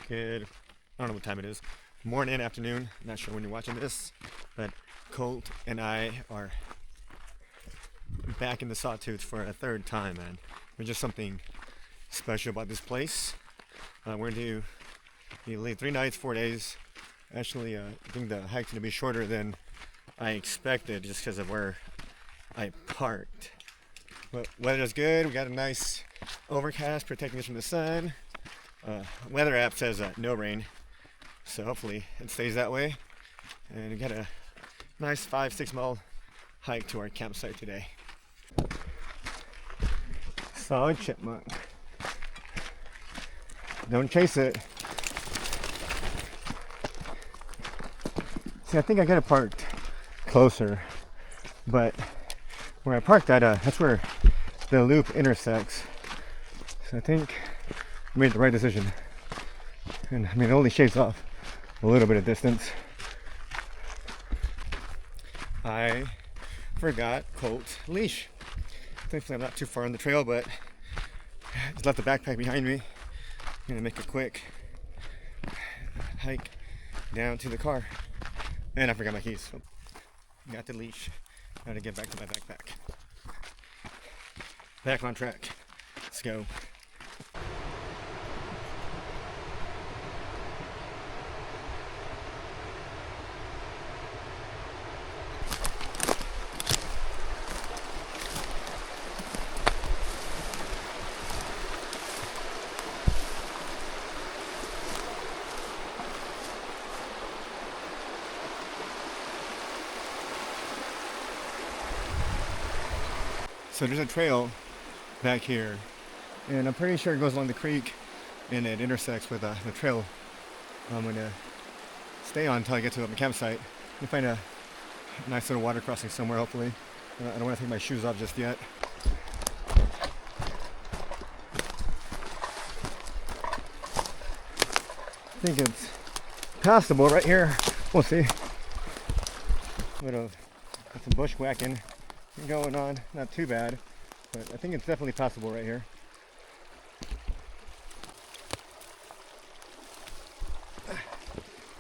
Good, I don't know what time it is. Morning, afternoon, not sure when you're watching this, but Colt and I are back in the Sawtooth for a third time, man. There's just something special about this place. We're going to be 3 nights, 4 days. Actually, I think the hike's going to be shorter than I expected just because of where I parked. But weather's good. We got a nice overcast protecting us from the sun. Weather app says no rain, so hopefully it stays that way. And we got a nice 5-6 mile hike to our campsite today. Solid chipmunk. Don't chase it. See, I think I got it parked closer, but where I parked at, that's where the loop intersects. So I think I made the right decision. And I mean, it only shaves off a little bit of distance. I forgot Colt's leash. Thankfully, I'm not too far on the trail, but just left the backpack behind me. I'm gonna make a quick hike down to the car. And I forgot my keys. So got the leash. Got to get back to my backpack. Back on track. Let's go. So there's a trail back here, and I'm pretty sure it goes along the creek and it intersects with the trail I'm gonna stay on until I get to my campsite and find a nice little water crossing somewhere, hopefully. I don't want to take my shoes off just yet. I think it's passable right here. We'll see. A bit of some bushwhacking going on, not too bad, but I think it's definitely possible right here.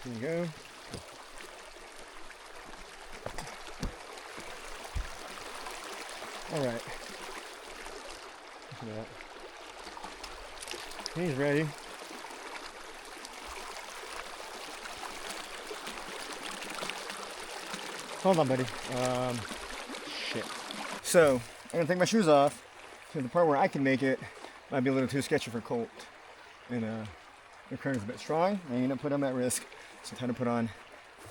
Here you go. All right. Look at that. He's ready. Hold on, buddy. Shit. So, I'm gonna take my shoes off. So the part where I can make it might be a little too sketchy for Colt. And the current is a bit strong. I ain't gonna put him at risk. So I'm trying to put on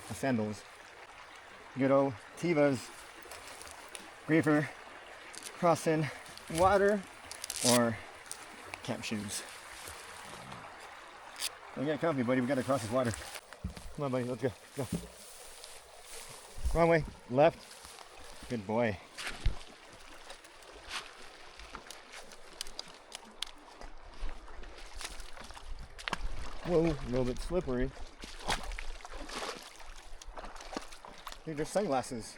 the sandals. Good old Tiva's Griefer crossing water or camp shoes. Don't get comfy, buddy. We gotta cross this water. Come on, buddy. Let's go. Go. Wrong way. Left. Good boy. Whoa, a little bit slippery. Dude, there's sunglasses.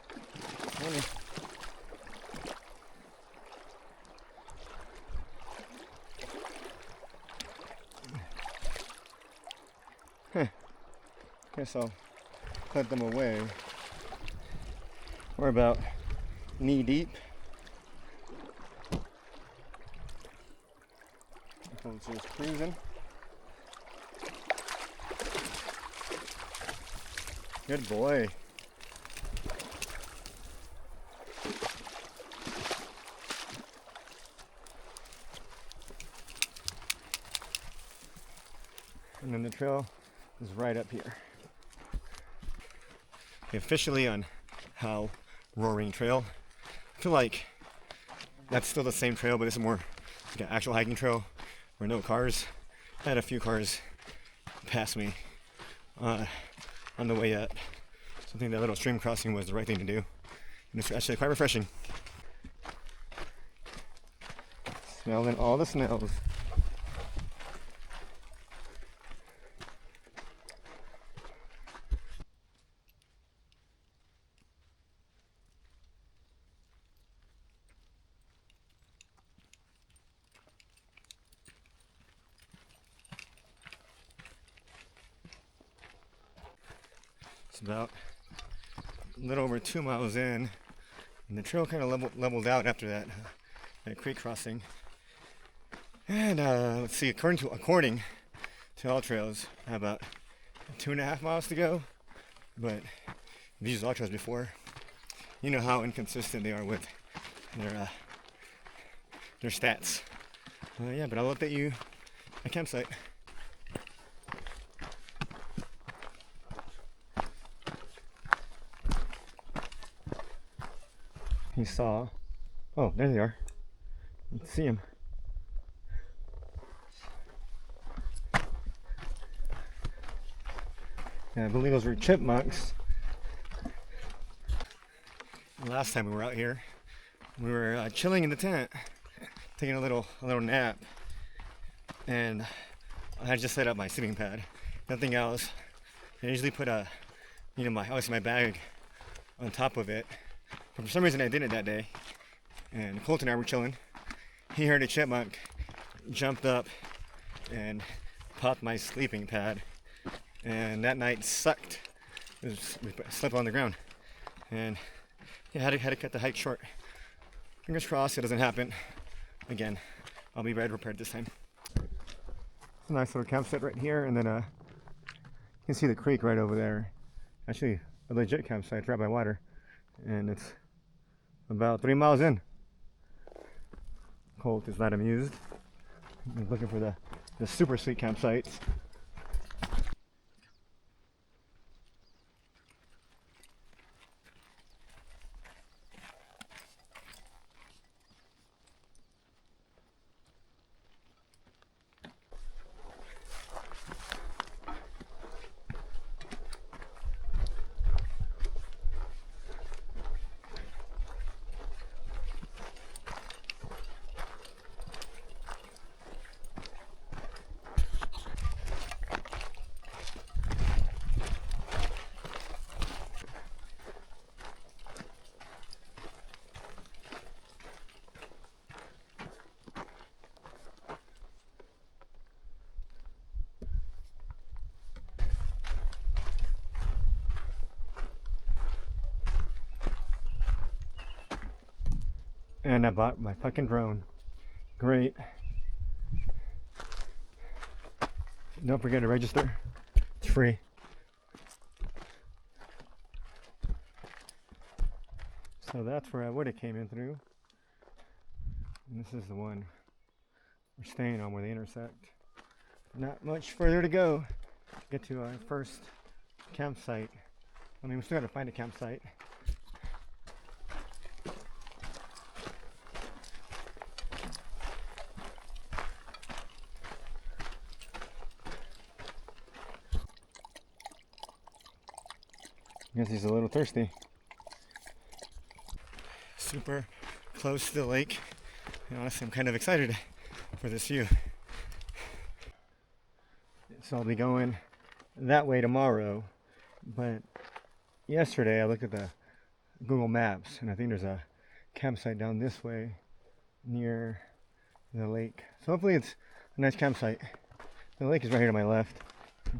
Guess I'll put them away. We're about knee deep. Just cruising. Good boy. And then the trail is right up here. Officially on How Roaring Trail. I feel like that's still the same trail, but this is more like an actual hiking trail where no cars. I had a few cars pass me on the way up. So I think that little stream crossing was the right thing to do. And it's actually quite refreshing. Smelling all the smells. It's about a little over 2 miles in, and the trail kind of leveled out after that creek crossing. And let's see, according to all trails, I have about 2.5 miles to go. But I've used all trails before. You know how inconsistent they are with their stats. Yeah, but I'll update you at campsite. He saw. Oh, there they are. You can see them. Yeah, I believe those were chipmunks. Last time we were out here, we were chilling in the tent, taking a little nap, and I had just set up my sleeping pad. Nothing else. I usually put my bag on top of it. But for some reason I didn't that day. And Colt and I were chilling. He heard a chipmunk, jumped up, and popped my sleeping pad. And that night sucked. We slept on the ground. And yeah, had to cut the hike short. Fingers crossed it doesn't happen again. I'll be better prepared this time. It's a nice little campsite right here, and then you can see the creek right over there. Actually, a legit campsite right by water, and it's about 3 miles in. Colt is not amused. He's looking for the super sweet campsites. And I bought my fucking drone. Great. Don't forget to register. It's free. So that's where I would have came in through. And this is the one we're staying on where they intersect. Not much further to go to get to our first campsite. I mean, we still got to find a campsite. I guess he's a little thirsty. Super close to the lake. And honestly, I'm kind of excited for this view. So I'll be going that way tomorrow. But yesterday I looked at the Google Maps, and I think there's a campsite down this way near the lake. So hopefully it's a nice campsite. The lake is right here to my left.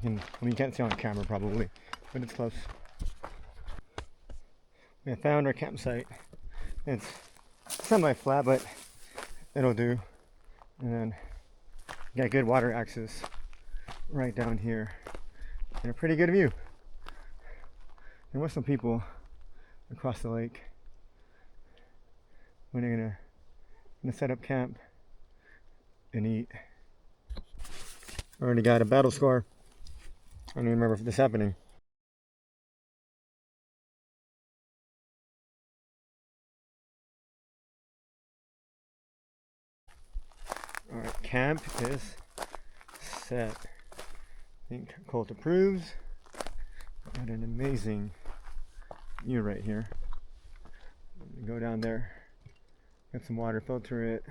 You can't see on camera probably, but it's close. We found our campsite. It's semi-flat, but it'll do. And then got good water access right down here, and a pretty good view. There were some people across the lake when they're gonna set up camp and eat. Already got a battle scar. I don't even remember this happening. Alright, camp is set. I think Colt approves. Got an amazing view right here. Go down there, get some water, filter it,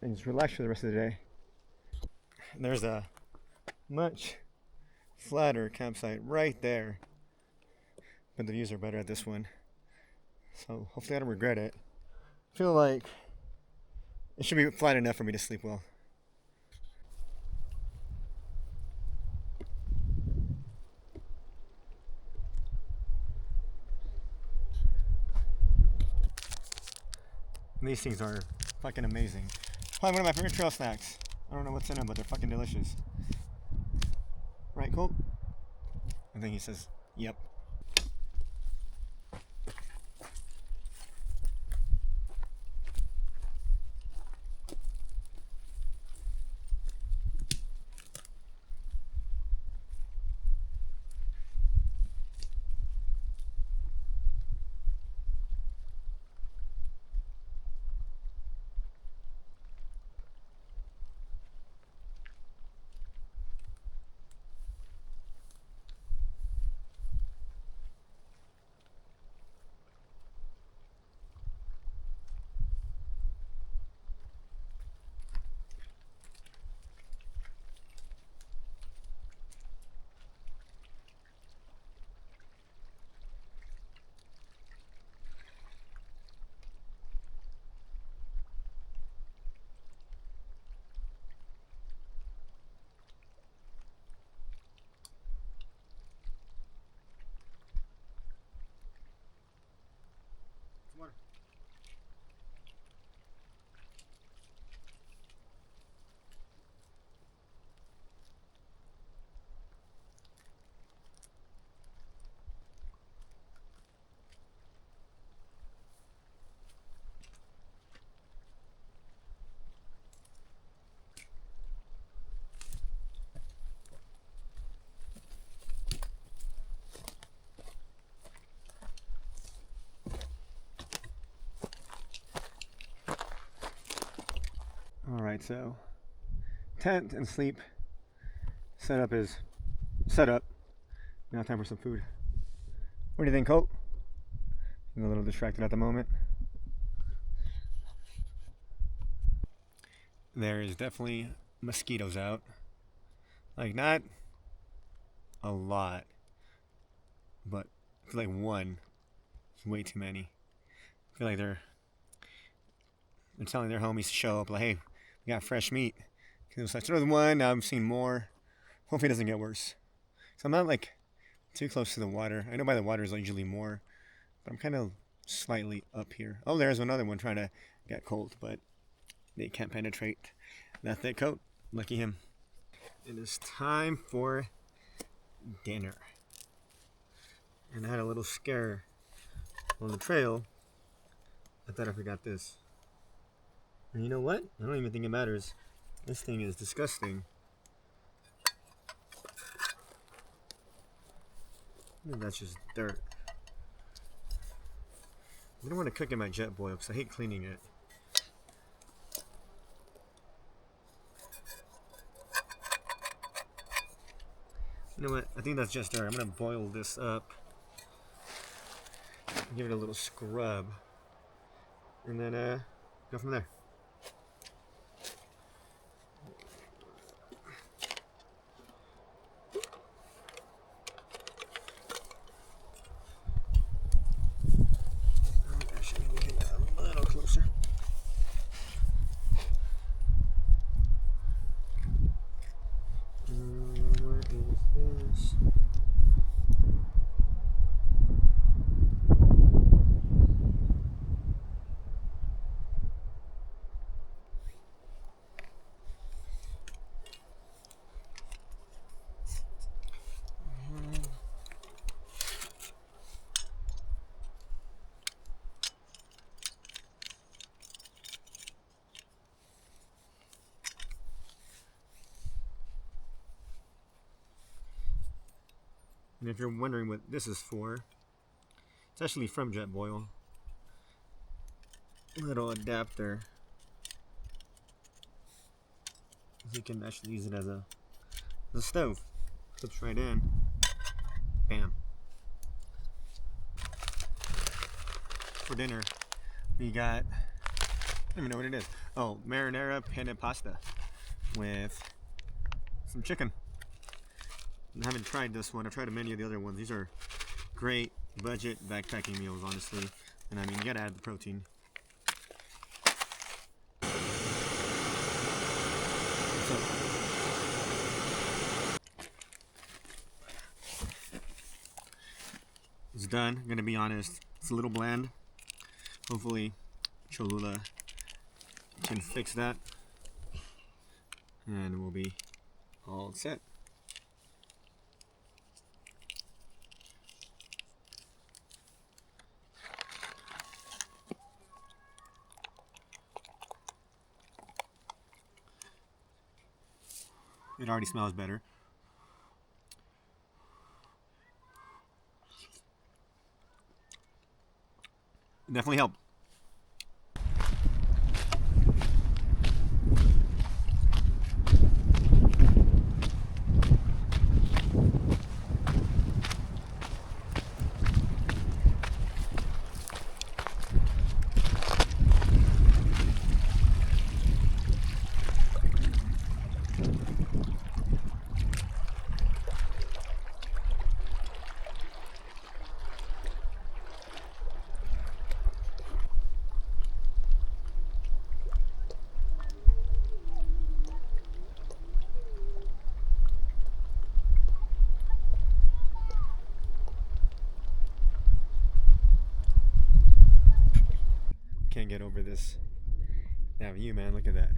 and just relax for the rest of the day. And there's a much flatter campsite right there, but the views are better at this one. So hopefully I don't regret it. I feel like it should be flat enough for me to sleep well. And these things are fucking amazing. Probably one of my favorite trail snacks. I don't know what's in them, but they're fucking delicious. Right, Colt? I think he says, yep. Water. Alright, so tent and sleep setup is set up. Now time for some food. What do you think, Colt? I'm a little distracted at the moment. There is definitely mosquitoes out. Like, not a lot, but I feel like one is way too many. I feel like they're telling their homies to show up, like, hey, we got fresh meat. It was like, there was one, now I'm seeing more. Hopefully it doesn't get worse. So I'm not like too close to the water. I know by the water is usually more, but I'm kind of slightly up here. Oh, there's another one trying to get cold, but they can't penetrate that thick coat. Lucky him. It is time for dinner. And I had a little scare on the trail. I thought I forgot this. And you know what? I don't even think it matters. This thing is disgusting. I think that's just dirt. I don't want to cook in my jet boil because I hate cleaning it. You know what? I think that's just dirt. I'm going to boil this up. Give it a little scrub. And then go from there. Actually, we can get a little closer. Where is this? And if you're wondering what this is for, it's actually from JetBoil. Little adapter. You can actually use it as a stove. Clips right in. Bam. For dinner, we got, I don't even know what it is. Oh, marinara penne pasta with some chicken. I haven't tried this one. I've tried many of the other ones. These are great budget backpacking meals, honestly. And I mean, you gotta add the protein. So, it's done. I'm gonna be honest. It's a little bland. Hopefully, Cholula can fix that, and we'll be all set. It already smells better. Definitely helped. Can't get over this. That view, man. Look at that.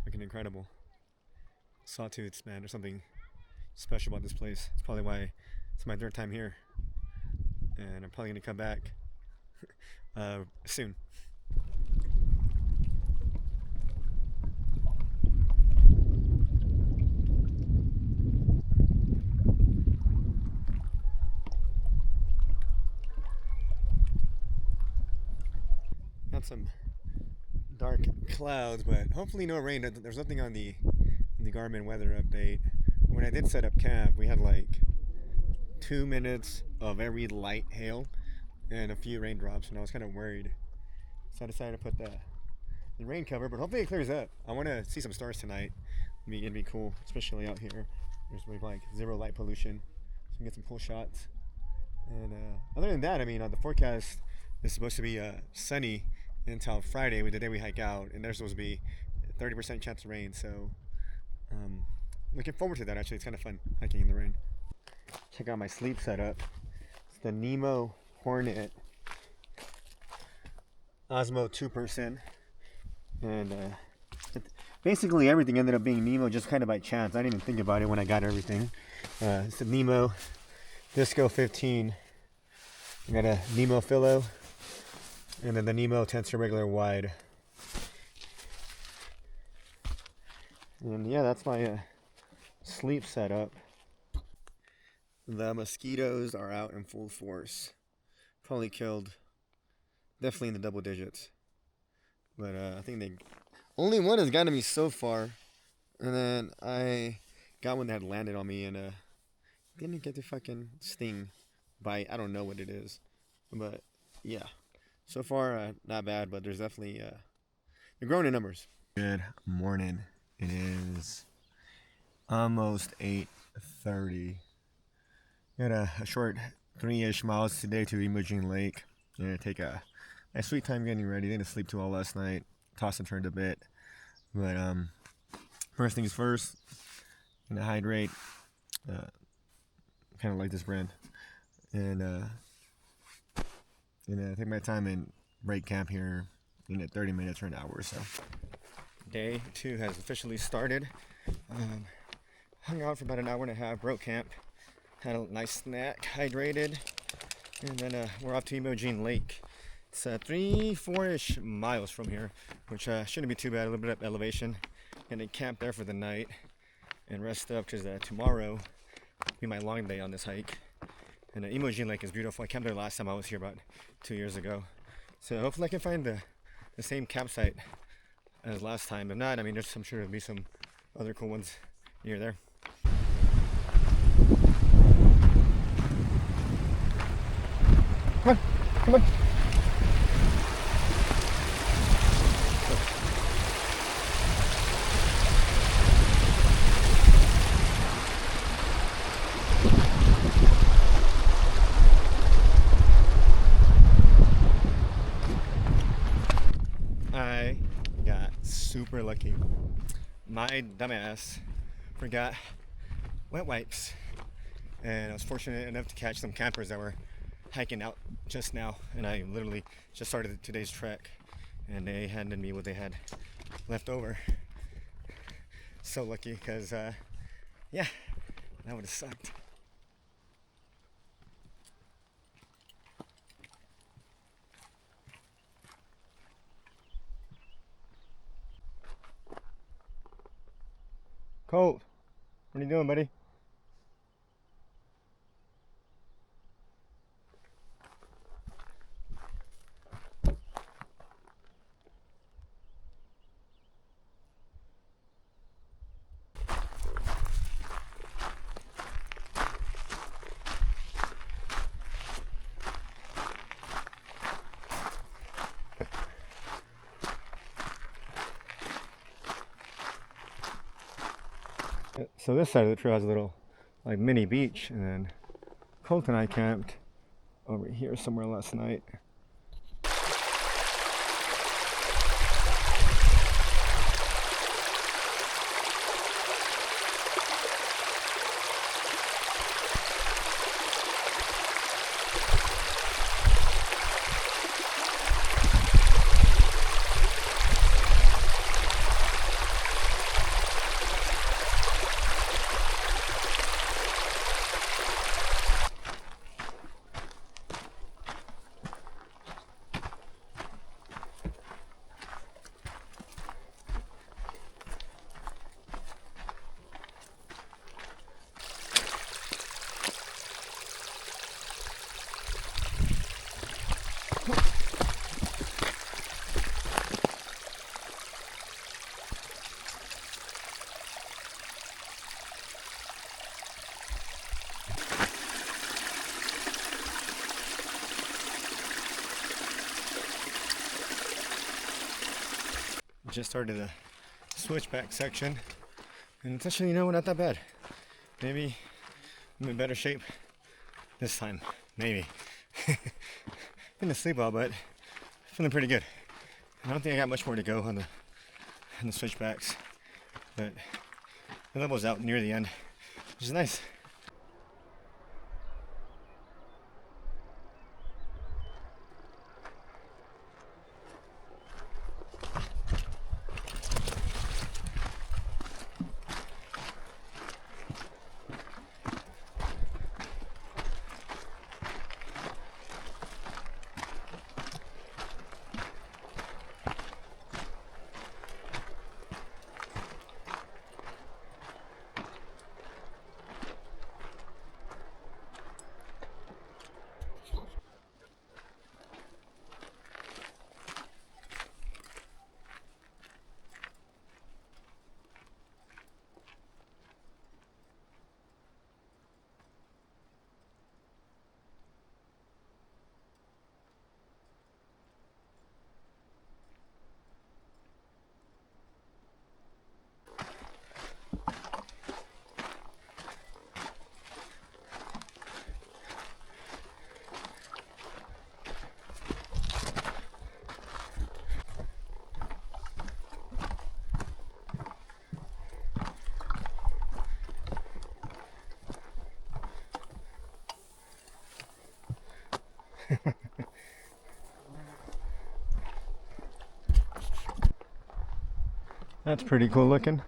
Looking incredible. Sawtooths, man. There's something special about this place. It's probably why it's my third time here, and I'm probably gonna come back soon. Got some dark clouds, but hopefully no rain. There's nothing on the Garmin weather update. When I did set up camp, we had like 2 minutes of very light hail and a few raindrops, and I was kind of worried. So I decided to put the rain cover, but hopefully it clears up. I want to see some stars tonight. It'd be cool, especially out here. There's like zero light pollution, so we can get some cool shots. And other than that, I mean, the forecast is supposed to be sunny until Friday, the day we hike out, and there's supposed to be 30% chance of rain. So looking forward to that. Actually, it's kind of fun hiking in the rain. Check out my sleep setup. It's the Nemo Hornet Osmo 2%, and basically everything ended up being Nemo just kind of by chance. I didn't even think about it when I got everything. It's the Nemo Disco 15. I got a Nemo Philo, and then the Nemo Tensor Regular Wide. And yeah, that's my sleep setup. The mosquitoes are out in full force. Probably killed, definitely in the double digits. But I think only one has gotten me so far. And then I got one that had landed on me and didn't get to fucking sting, bite. I don't know what it is. But yeah, so far not bad, but there's definitely, they're growing in numbers. Good morning. It is almost 8:30. Got a short 3-ish miles today to Imogene Lake. Gonna take a sweet time getting ready. Didn't sleep too well last night. Tossed and turned a bit. But first things first, gonna hydrate. Kind of like this brand. And take my time and break camp here in 30 minutes or an hour or so. Day 2 has officially started. Hung out for about an hour and a half, broke camp, had a nice snack, hydrated, and then we're off to Imogene Lake. It's 3-4-ish miles from here, which shouldn't be too bad. A little bit of elevation. Gonna camp there for the night and rest up because tomorrow will be my long day on this hike. And Imogene Lake is beautiful. I camped there last time I was here about 2 years ago. So hopefully I can find the same campsite as last time. If not, I mean, I'm sure there'll be some other cool ones near there. Come on, come on. I got super lucky. My dumbass forgot wet wipes, and I was fortunate enough to catch some campers that were hiking out just now, and I literally just started today's trek, and they handed me what they had left over. So lucky, because yeah, that would have sucked. Colt, what are you doing, buddy? So this side of the trail has a little like mini beach, and then Colt and I camped over here somewhere last night. Just started the switchback section, and it's actually, not that bad. Maybe I'm in better shape this time. Maybe. Been asleep all, but feeling pretty good. I don't think I got much more to go on the switchbacks, but the level's out near the end, which is nice. That's pretty cool looking.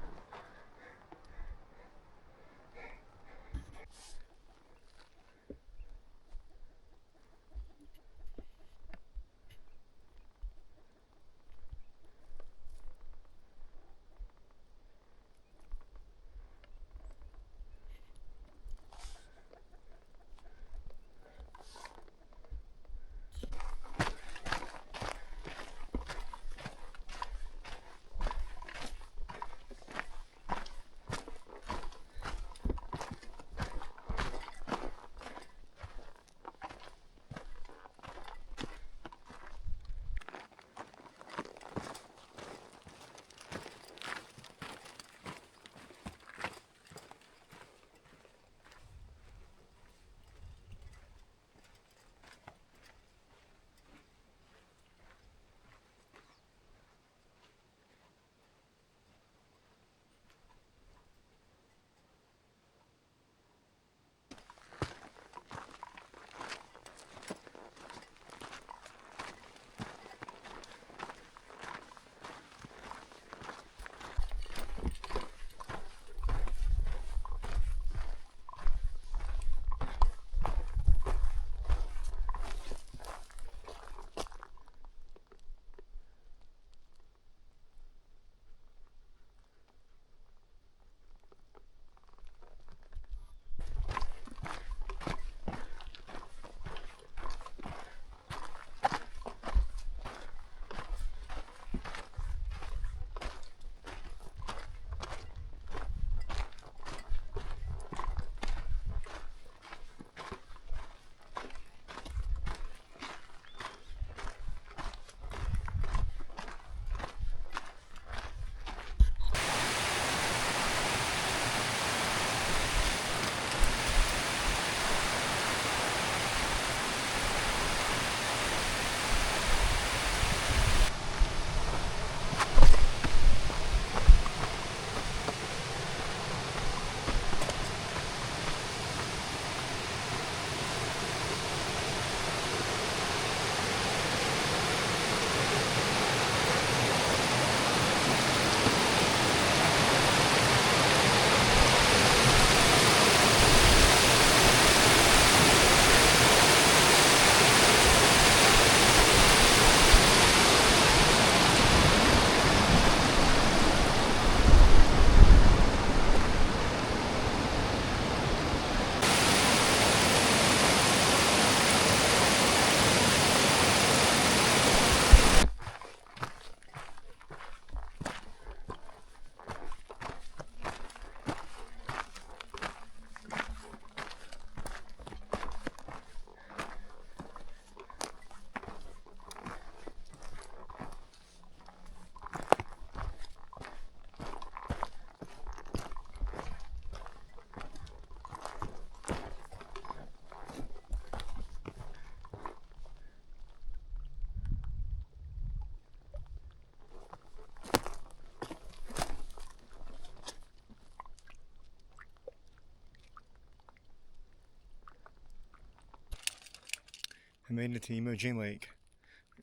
I made it to Imogene Lake.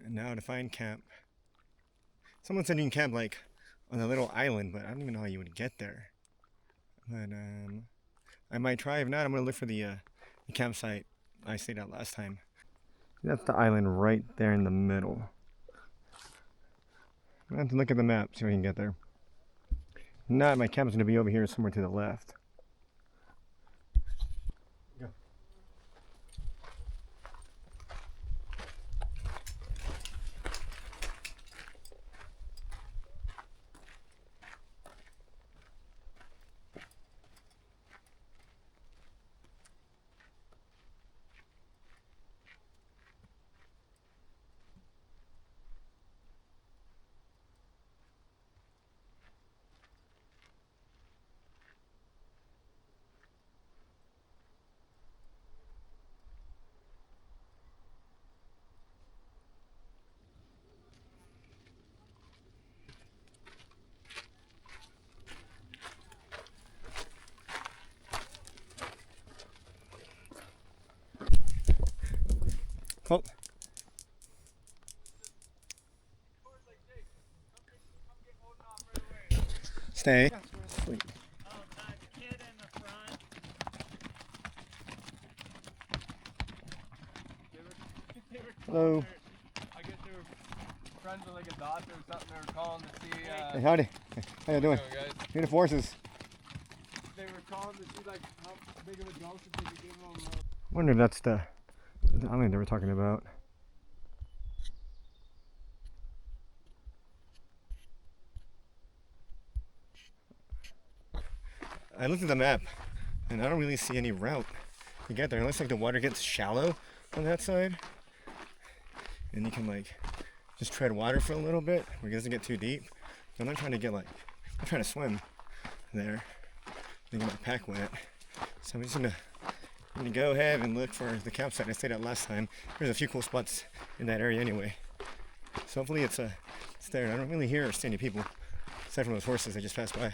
And now to find camp. Someone said you can camp like on a little island, but I don't even know how you would get there. But I might try. If not, I'm gonna look for the campsite I stayed at last time. That's the island right there in the middle. I have to look at the map, see if I can get there. If not, my camp's gonna be over here somewhere to the left. Go. Oh. Stay. Sweet. The kid in the front. Hello. I guess they were friends with like a doctor or something. They were calling to see. Hey, howdy. How you doing? Guys. Here the forces. They were calling to see like how big of a dose they could give them. I wonder if that's the island they were talking about. I looked at the map and I don't really see any route to get there. It looks like the water gets shallow on that side. And you can like just tread water for a little bit where it doesn't get too deep. I'm not trying to get like, I'm trying to swim there. I get my pack wet. So I'm just gonna go ahead and look for the campsite I stayed at last time. There's a few cool spots in that area anyway. So hopefully it's there. I don't really hear or see any people aside from those horses that just passed by.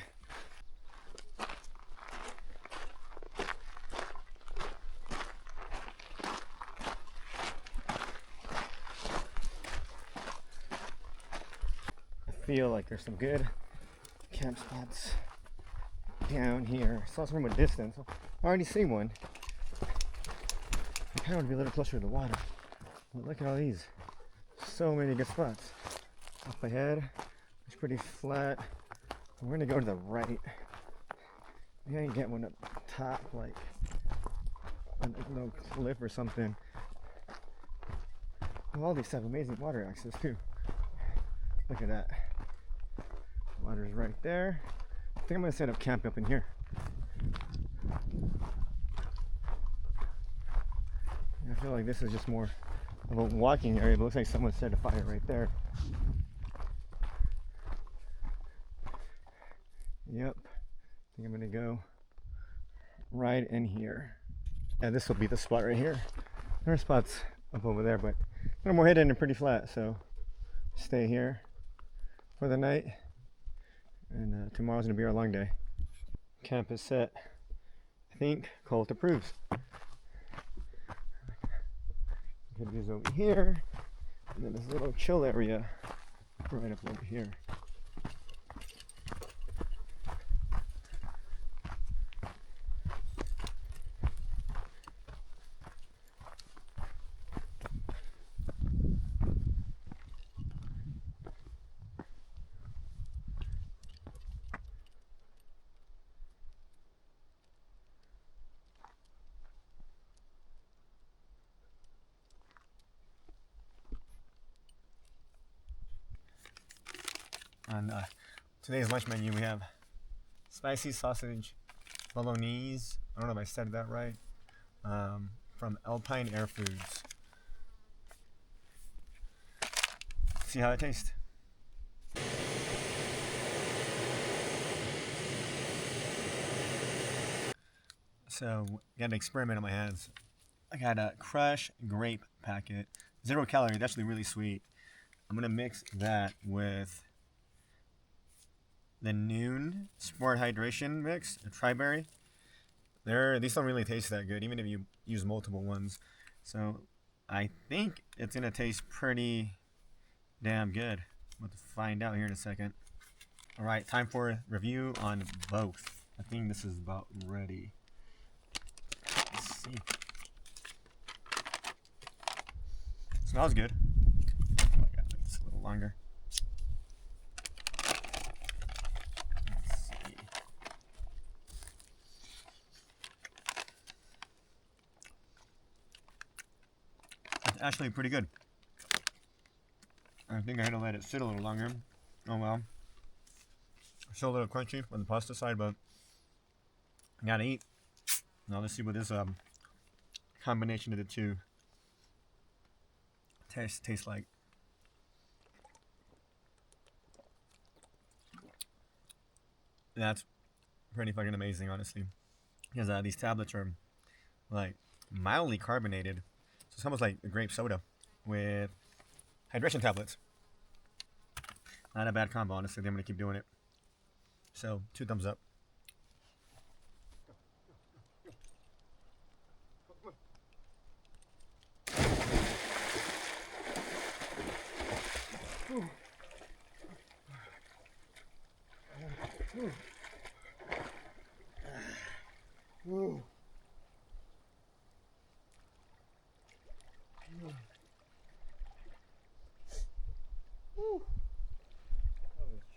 I feel like there's some good camp spots down here. I saw some from a distance. I already see one. I kind of want to be a little closer to the water. But look at all these. So many good spots. Up ahead, it's pretty flat. We're gonna go to the right. Maybe I can get one up top, like a little cliff or something. Well, all these have amazing water access too. Look at that. Water's right there. I think I'm gonna set up camp up in here. I feel like this is just more of a walking area, but it looks like someone set a fire right there. Yep. I think I'm gonna go right in here. Yeah, this will be the spot right here. There are spots up over there, but a little more hidden and pretty flat, so stay here for the night. And tomorrow's gonna be our long day. Camp is set. I think Colt approves. Good views over here, and then this little chill area right up over here. On today's lunch menu, we have spicy sausage bolognese. I don't know if I said that right. From Alpine Air Foods. See how it tastes. So, got an experiment on my hands. I got a Crush grape packet, 0 calorie. It's actually really sweet. I'm gonna mix that with the Noon Sport Hydration Mix, a Tri-Berry. These don't really taste that good, even if you use multiple ones. So I think it's gonna taste pretty damn good. We'll have to find out here in a second. All right, time for a review on both. I think this is about ready. Let's see. Smells good. Oh my god, it's a little longer. Let's see. It's actually pretty good. I think I had to let it sit a little longer. Oh well. Still a little crunchy on the pasta side, but I gotta eat. Now let's see what this combination of the two tastes like. That's pretty fucking amazing, honestly. Because these tablets are like mildly carbonated, so it's almost like a grape soda with hydration tablets. Not a bad combo, honestly. I'm gonna keep doing it. So 2 thumbs up.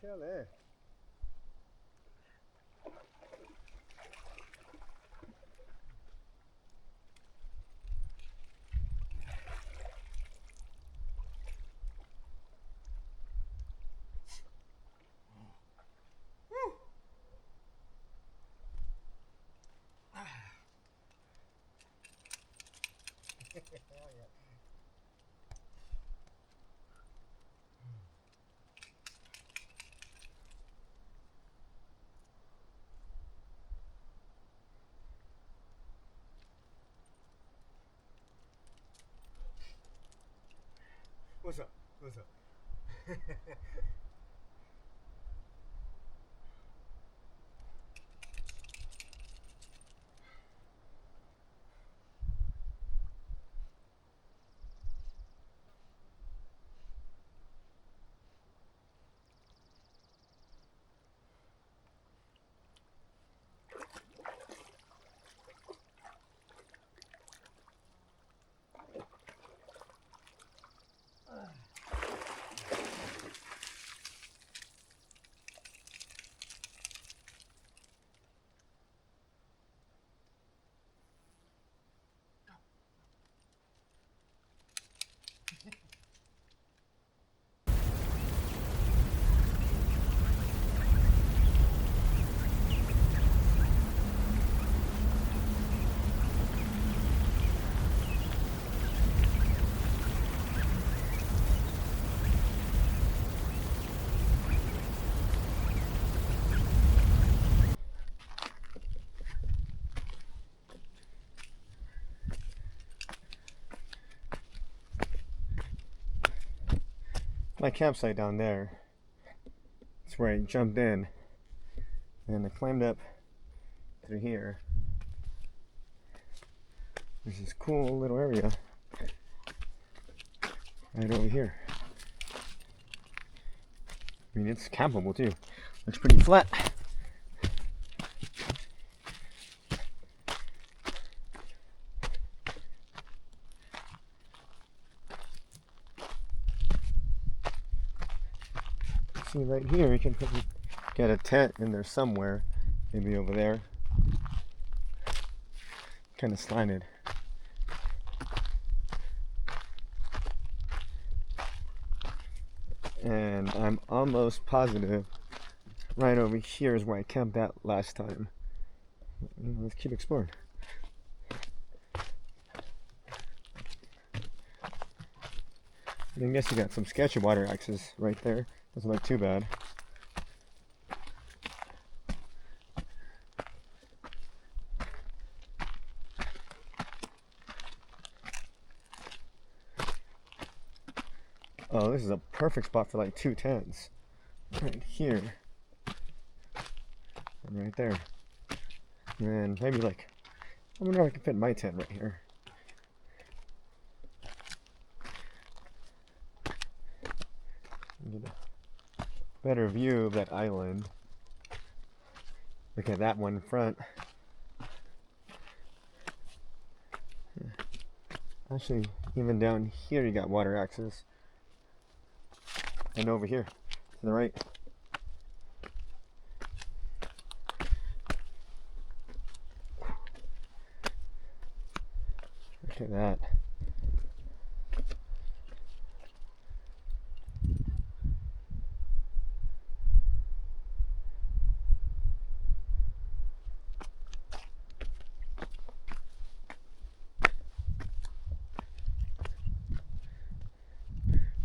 Chilly. What's up? What's up? My campsite down there. That's where I jumped in, and I climbed up through here. There's this cool little area right over here. I mean, it's campable too. Looks pretty flat. See, right here you can probably get a tent in there somewhere, maybe over there. Kind of slanted. And I'm almost positive right over here is where I camped out last time. Let's keep exploring. I guess you got some sketchy water access right there. Doesn't look too bad. Oh, this is a perfect spot for like 2 tents. Right here. And right there. And maybe like, I wonder if I can fit my tent right here. Get a better view of that island. Look at that one front. Actually, even down here you got water access. And over here, to the right. Look at that.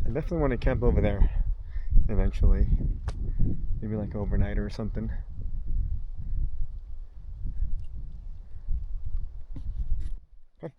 I definitely want to camp over there eventually. Maybe like overnight or something. Okay.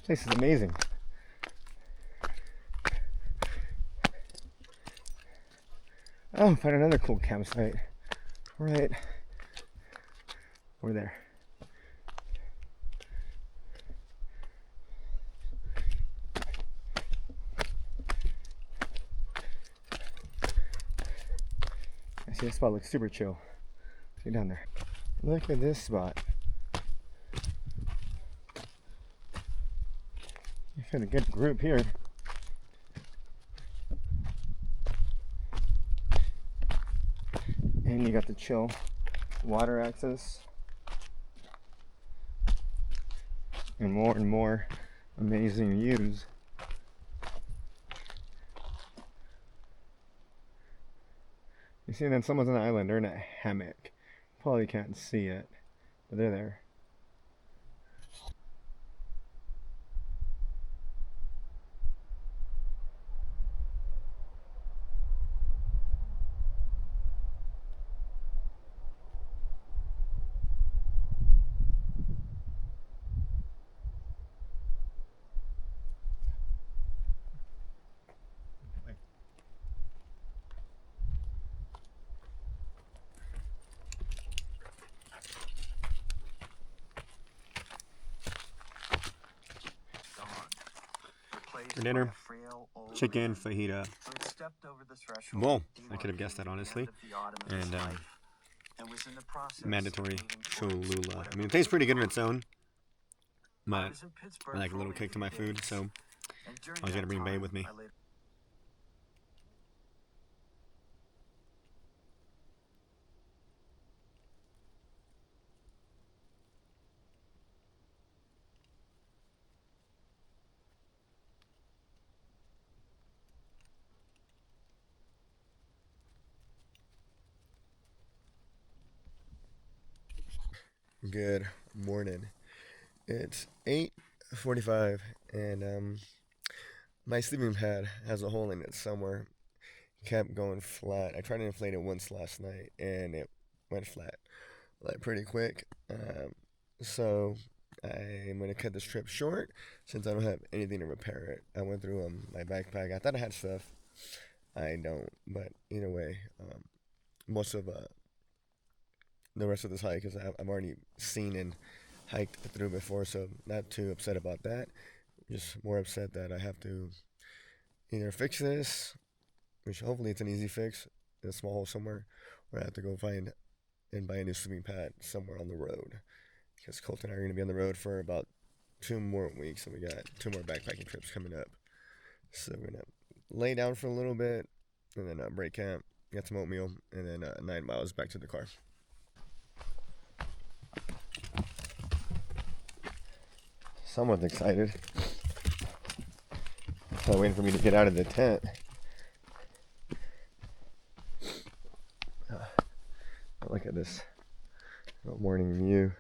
This place is amazing. Oh, found another cool campsite. Right over there. I see this spot looks super chill. Let's get down there. Look at this spot. You got a good group here. And you got the chill water access. And more amazing views. You see then someone's on the island, they're in a hammock. Probably can't see it, but they're there. For dinner, chicken fajita. Well, I could have guessed that honestly. And mandatory Cholula. I mean, it tastes pretty good on its own, but I like a little kick to my food, so I was gonna bring Babe with me. Good morning. It's 8:45 and my sleeping pad has a hole in it somewhere. Kept going flat. I tried to inflate it once last night and it went flat like pretty quick. So I'm gonna cut this trip short since I don't have anything to repair it. I went through my backpack. I thought I had stuff. I don't, but either way, most of the rest of this hike is I've already seen and hiked through before, so not too upset about that. Just more upset that I have to either fix this, which hopefully it's an easy fix in a small hole somewhere, or I have to go find and buy a new swimming pad somewhere on the road. Because Colt and I are going to be on the road for about 2 more weeks, and we got 2 more backpacking trips coming up. So we're going to lay down for a little bit, and then break camp, get some oatmeal, and then 9 miles back to the car. Somewhat excited. So waiting for me to get out of the tent. Look at this morning view.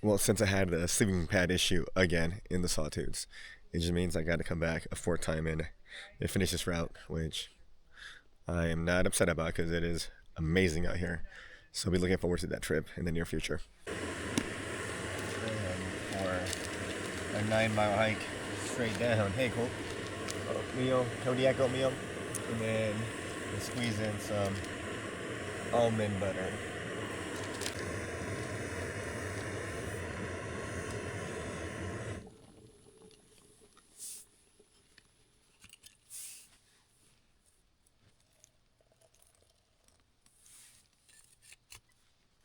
Well, since I had the sleeping pad issue again in the Sawtooths, it just means I got to come back a 4th time and finish this route, which I am not upset about because it is amazing out here. So I'll be looking forward to that trip in the near future. For a 9-mile hike straight down. Hey, Colt. Oatmeal, Kodiak oatmeal, and then we'll squeeze in some almond butter.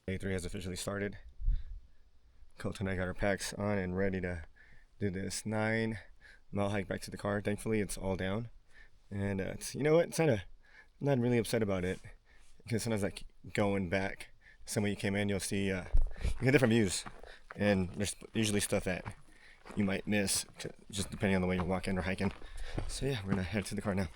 Day 3 has officially started. Colt and I got our packs on and ready to do this 9-mile hike back to the car. Thankfully, it's all down, and it's, you know what? It's I'm not really upset about it, because sometimes like going back somewhere you came in, you'll see you get different views, and there's usually stuff that you might miss, just depending on the way you're walking or hiking. So yeah, we're gonna head to the car now.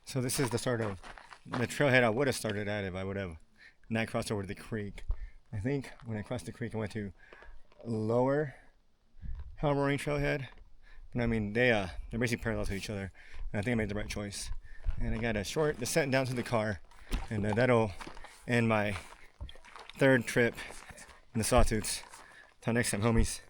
So this is the start of the trailhead I would have started at if I would have not crossed over to the creek. I think when I crossed the creek, I went to lower Halmorine trailhead. But I mean, they're basically parallel to each other. And I think I made the right choice. And I got a short descent down to the car, and that'll end my 3rd trip in the Sawtooths. Till next time, homies.